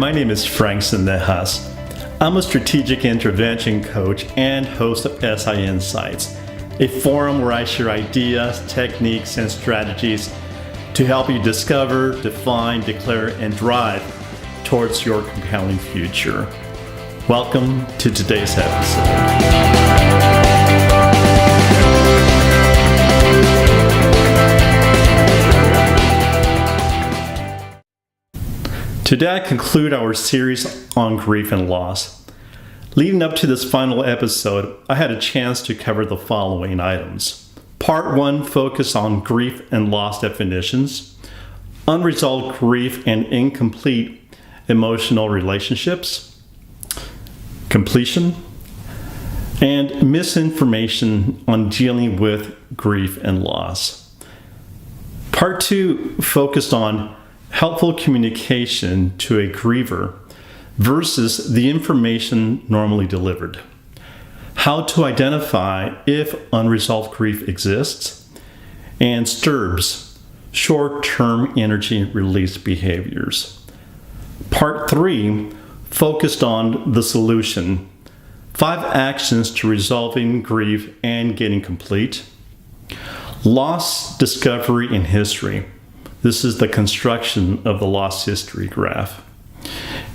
my name is Frank Zendejas. I'm a strategic intervention coach and host of SI Insights, a forum where I share ideas, techniques, and strategies to help you discover, define, declare, and drive towards your compelling future. Welcome to today's episode. Today I conclude our series on grief and loss. Leading up to this final episode, I had a chance to cover the following items. Part 1 focused on grief and loss definitions, unresolved grief and incomplete emotional relationships, completion, and misinformation on dealing with grief and loss. Part 2 focused on helpful communication to a griever versus the information normally delivered. How to identify if unresolved grief exists, and STIRBs, short-term energy release behaviors. Part 3 focused on the solution, 5 actions to resolving grief and getting complete. Loss, discovery, and history. This is the construction of the loss history graph.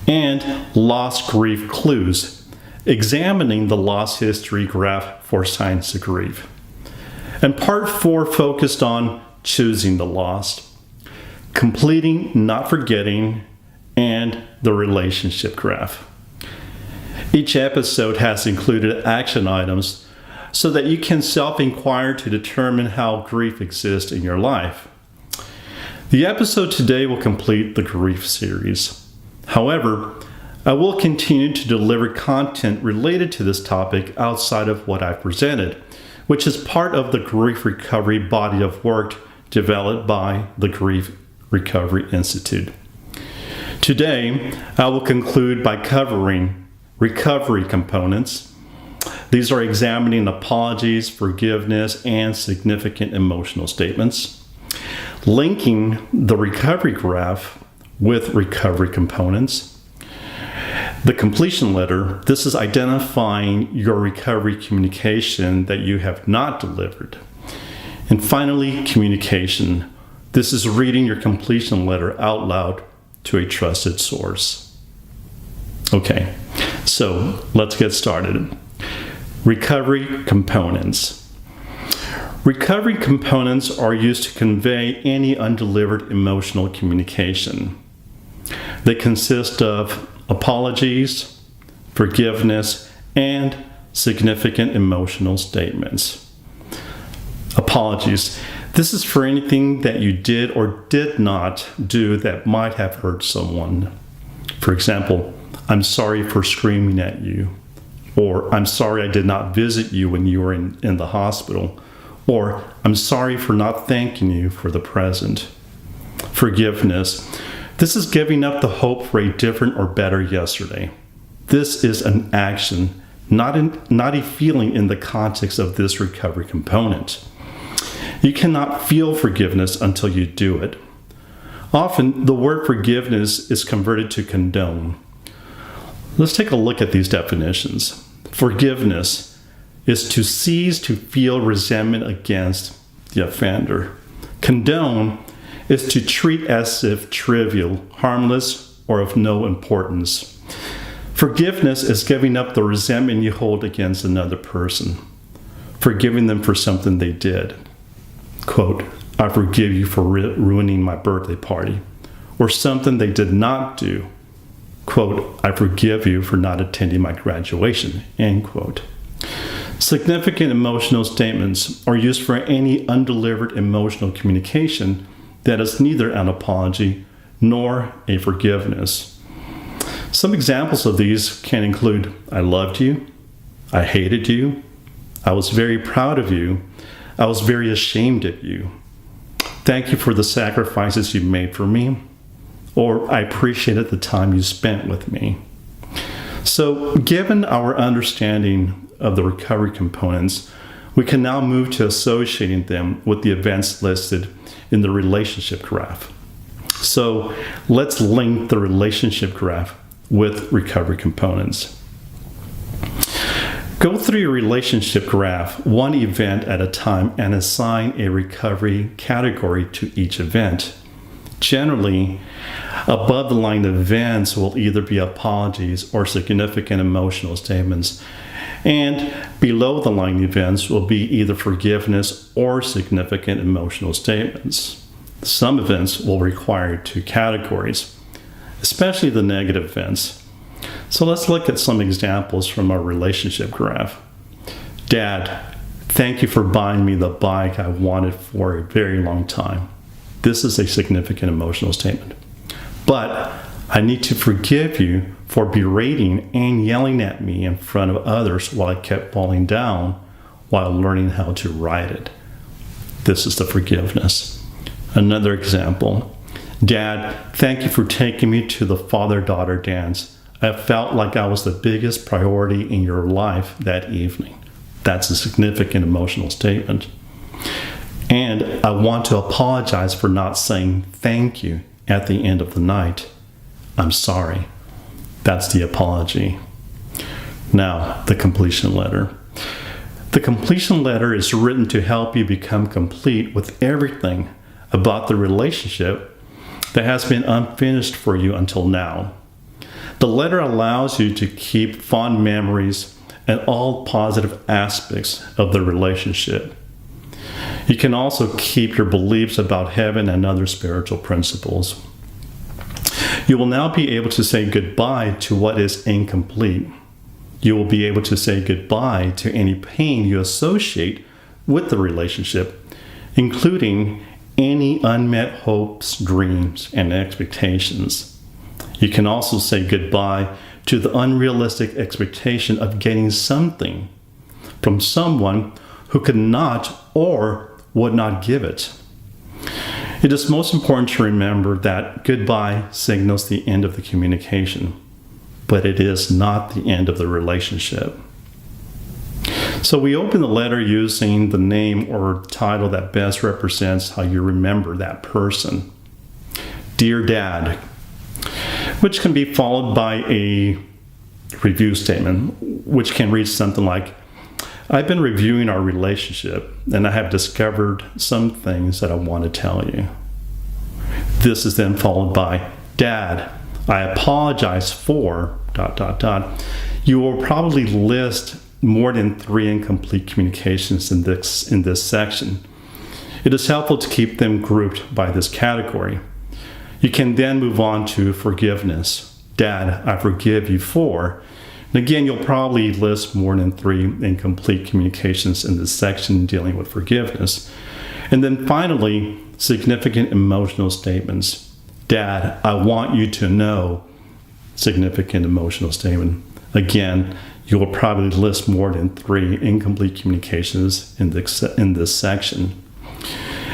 And loss grief clues, examining the loss history graph for signs of grief. And part 4 focused on choosing the lost, completing, not forgetting, and the relationship graph. Each episode has included action items so that you can self-inquire to determine how grief exists in your life. The episode today will complete the grief series. However, I will continue to deliver content related to this topic outside of what I've presented, which is part of the grief recovery body of work developed by the Grief Recovery Institute. Today, I will conclude by covering recovery components. These are examining apologies, forgiveness, and significant emotional statements. Linking the recovery graph with recovery components. The completion letter, this is identifying your recovery communication that you have not delivered. And finally, communication. This is reading your completion letter out loud to a trusted source. Okay, so let's get started. Recovery components. Recovery components are used to convey any undelivered emotional communication. They consist of apologies, forgiveness, and significant emotional statements. Apologies. This is for anything that you did or did not do that might have hurt someone. For example, I'm sorry for screaming at you, or I'm sorry I did not visit you when you were in the hospital, or I'm sorry for not thanking you for the present. Forgiveness. This is giving up the hope for a different or better yesterday. This is an action, not a feeling in the context of this recovery component. You cannot feel forgiveness until you do it. Often, the word forgiveness is converted to condone. Let's take a look at these definitions. Forgiveness is to cease to feel resentment against the offender. Condone is to treat as if trivial, harmless, or of no importance. Forgiveness is giving up the resentment you hold against another person, forgiving them for something they did. Quote, I forgive you for ruining my birthday party, or something they did not do. Quote, I forgive you for not attending my graduation, end quote. Significant emotional statements are used for any undelivered emotional communication that is neither an apology nor a forgiveness. Some examples of these can include, I loved you, I hated you, I was very proud of you, I was very ashamed of you, thank you for the sacrifices you made for me, or I appreciated the time you spent with me. So, given our understanding of the recovery components, we can now move to associating them with the events listed in the relationship graph. So let's link the relationship graph with recovery components. Go through your relationship graph one event at a time and assign a recovery category to each event. Generally, above the line events will either be apologies or significant emotional statements, and below the line events will be either forgiveness or significant emotional statements. Some events will require two categories, especially the negative events. So let's look at some examples from our relationship graph. Dad, thank you for buying me the bike I wanted for a very long time. This is a significant emotional statement. But I need to forgive you for berating and yelling at me in front of others while I kept falling down while learning how to ride it. This is the forgiveness. Another example. Dad, thank you for taking me to the father-daughter dance. I felt like I was the biggest priority in your life that evening. That's a significant emotional statement. And I want to apologize for not saying thank you at the end of the night. I'm sorry. That's the apology. Now, the completion letter. The completion letter is written to help you become complete with everything about the relationship that has been unfinished for you until now. The letter allows you to keep fond memories and all positive aspects of the relationship. You can also keep your beliefs about heaven and other spiritual principles. You will now be able to say goodbye to what is incomplete. You will be able to say goodbye to any pain you associate with the relationship, including any unmet hopes, dreams, and expectations. You can also say goodbye to the unrealistic expectation of getting something from someone who could not or would not give it. It is most important to remember that goodbye signals the end of the communication, but it is not the end of the relationship. So we open the letter using the name or title that best represents how you remember that person. Dear Dad, which can be followed by a review statement, which can read something like, I've been reviewing our relationship and I have discovered some things that I want to tell you. This is then followed by, Dad, I apologize for ... You will probably list more than 3 incomplete communications in this section. It is helpful to keep them grouped by this category. You can then move on to forgiveness. Dad, I forgive you for... And again, you'll probably list more than 3 incomplete communications in this section dealing with forgiveness. And then finally, significant emotional statements. Dad, I want you to know... Significant emotional statement. Again, you will probably list more than 3 incomplete communications in this section.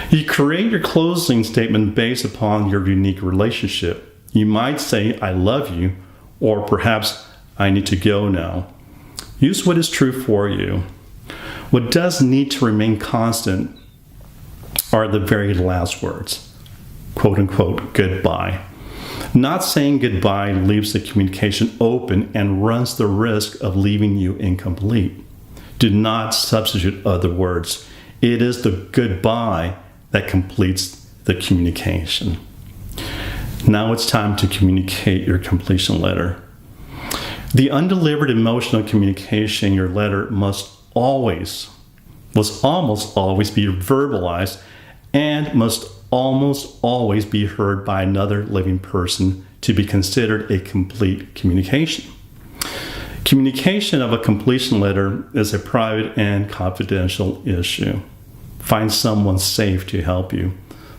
You create your closing statement based upon your unique relationship. You might say, I love you, or perhaps, I need to go now. Use what is true for you. What does need to remain constant are the very last words, quote unquote, goodbye. Not saying goodbye leaves the communication open and runs the risk of leaving you incomplete. Do not substitute other words. It is the goodbye that completes the communication. Now it's time to communicate your completion letter. The undelivered emotional communication in your letter must almost always be verbalized and must almost always be heard by another living person to be considered a complete communication. Communication of a completion letter is a private and confidential issue. Find someone safe to help you,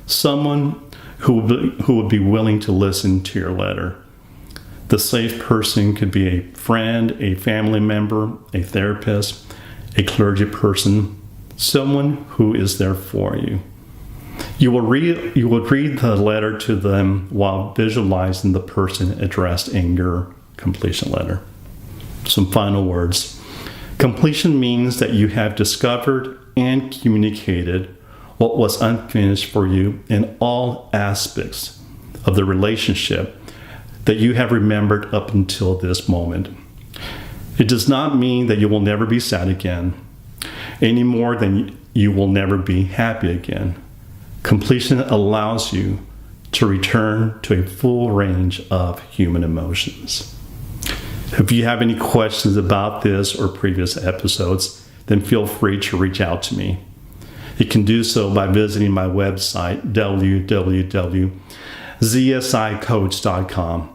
someone who would be willing to listen to your letter. The safe person could be a friend, a family member, a therapist, a clergy person, someone who is there for you. You will read the letter to them while visualizing the person addressed in your completion letter. Some final words. Completion means that you have discovered and communicated what was unfinished for you in all aspects of the relationship that you have remembered up until this moment. It does not mean that you will never be sad again, any more than you will never be happy again. Completion allows you to return to a full range of human emotions. If you have any questions about this or previous episodes, then feel free to reach out to me. You can do so by visiting my website, www.zsicoach.com.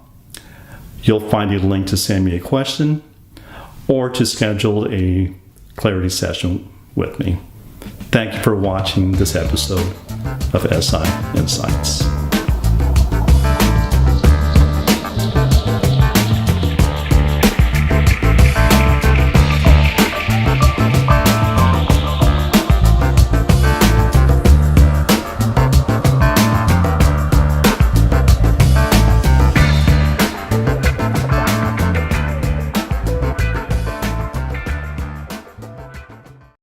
You'll find a link to send me a question or to schedule a clarity session with me. Thank you for watching this episode of SI Insights.